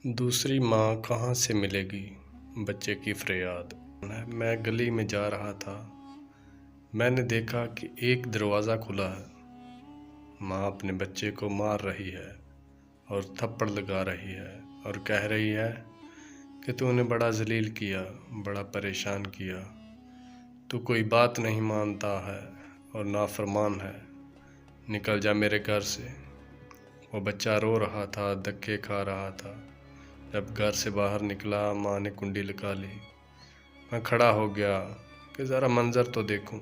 دوسری ماں کہاں سے ملے گی؟ بچے کی فریاد۔ میں گلی میں جا رہا تھا، میں نے دیکھا کہ ایک دروازہ کھلا ہے۔ ماں اپنے بچے کو مار رہی ہے اور تھپڑ لگا رہی ہے اور کہہ رہی ہے کہ تو نے بڑا ذلیل کیا، بڑا پریشان کیا، تو کوئی بات نہیں مانتا ہے اور نافرمان ہے، نکل جا میرے گھر سے۔ وہ بچہ رو رہا تھا، دھکے کھا رہا تھا۔ جب گھر سے باہر نکلا، ماں نے کنڈی لگا لی۔ میں کھڑا ہو گیا کہ ذرا منظر تو دیکھوں۔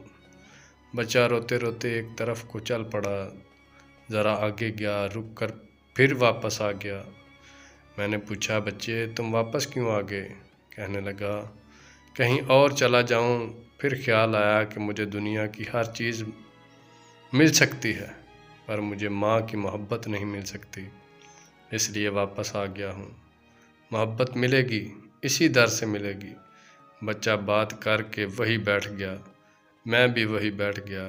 بچہ روتے روتے ایک طرف کو چل پڑا، ذرا آگے گیا، رک کر پھر واپس آ گیا۔ میں نے پوچھا، بچے تم واپس کیوں آ گئے؟ کہنے لگا، کہیں اور چلا جاؤں، پھر خیال آیا کہ مجھے دنیا کی ہر چیز مل سکتی ہے، پر مجھے ماں کی محبت نہیں مل سکتی، اس لیے واپس آ گیا ہوں۔ محبت ملے گی، اسی در سے ملے گی۔ بچہ بات کر کے وہی بیٹھ گیا، میں بھی وہی بیٹھ گیا۔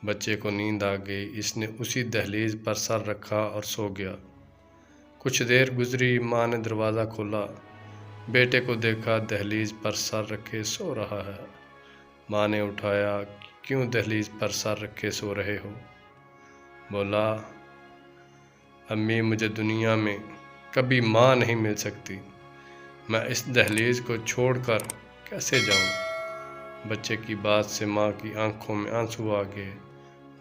بچے کو نیند آ گئی، اس نے اسی دہلیز پر سر رکھا اور سو گیا۔ کچھ دیر گزری، ماں نے دروازہ کھولا، بیٹے کو دیکھا دہلیز پر سر رکھے سو رہا ہے۔ ماں نے اٹھایا، کیوں دہلیز پر سر رکھے سو رہے ہو؟ بولا، امی مجھے دنیا میں کبھی ماں نہیں مل سکتی، میں اس دہلیز کو چھوڑ کر کیسے جاؤں؟ بچے کی بات سے ماں کی آنکھوں میں آنسو آ گئے۔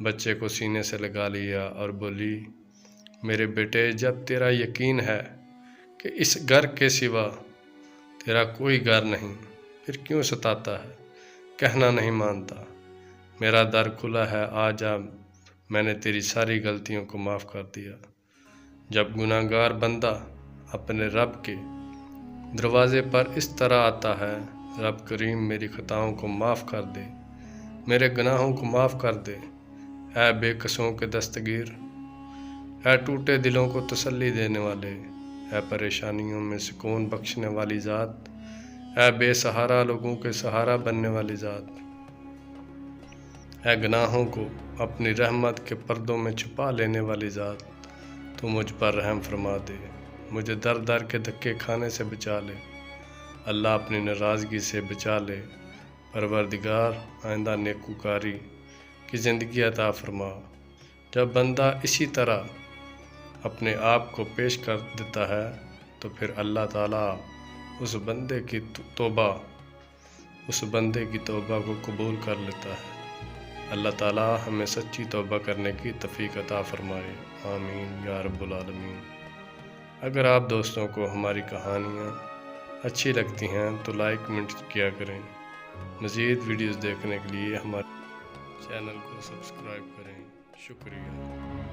بچے کو سینے سے لگا لیا اور بولی، میرے بیٹے جب تیرا یقین ہے کہ اس گھر کے سوا تیرا کوئی گھر نہیں، پھر کیوں ستاتا ہے، کہنا نہیں مانتا؟ میرا در کھلا ہے، آ جا، میں نے تیری ساری غلطیوں کو معاف کر دیا۔ جب گناہ گار بندہ اپنے رب کے دروازے پر اس طرح آتا ہے، رب کریم میری خطاؤں کو معاف کر دے، میرے گناہوں کو معاف کر دے۔ اے بے کسوں کے دستگیر، اے ٹوٹے دلوں کو تسلی دینے والے، اے پریشانیوں میں سکون بخشنے والی ذات، اے بے سہارا لوگوں کے سہارا بننے والی ذات، اے گناہوں کو اپنی رحمت کے پردوں میں چھپا لینے والی ذات، تو مجھ پر رحم فرما دے، مجھے در در کے دھکے کھانے سے بچا لے، اللہ اپنی ناراضگی سے بچا لے۔ پروردگار آئندہ نیکوکاری کی زندگی عطا فرما۔ جب بندہ اسی طرح اپنے آپ کو پیش کر دیتا ہے تو پھر اللہ تعالیٰ اس بندے کی توبہ کو قبول کر لیتا ہے۔ اللہ تعالیٰ ہمیں سچی توبہ کرنے کی توفیق عطا فرمائے، آمین یا رب العالمین۔ اگر آپ دوستوں کو ہماری کہانیاں اچھی لگتی ہیں تو لائک کمنٹ کیا کریں۔ مزید ویڈیوز دیکھنے کے لیے ہمارے چینل کو سبسکرائب کریں۔ شکریہ۔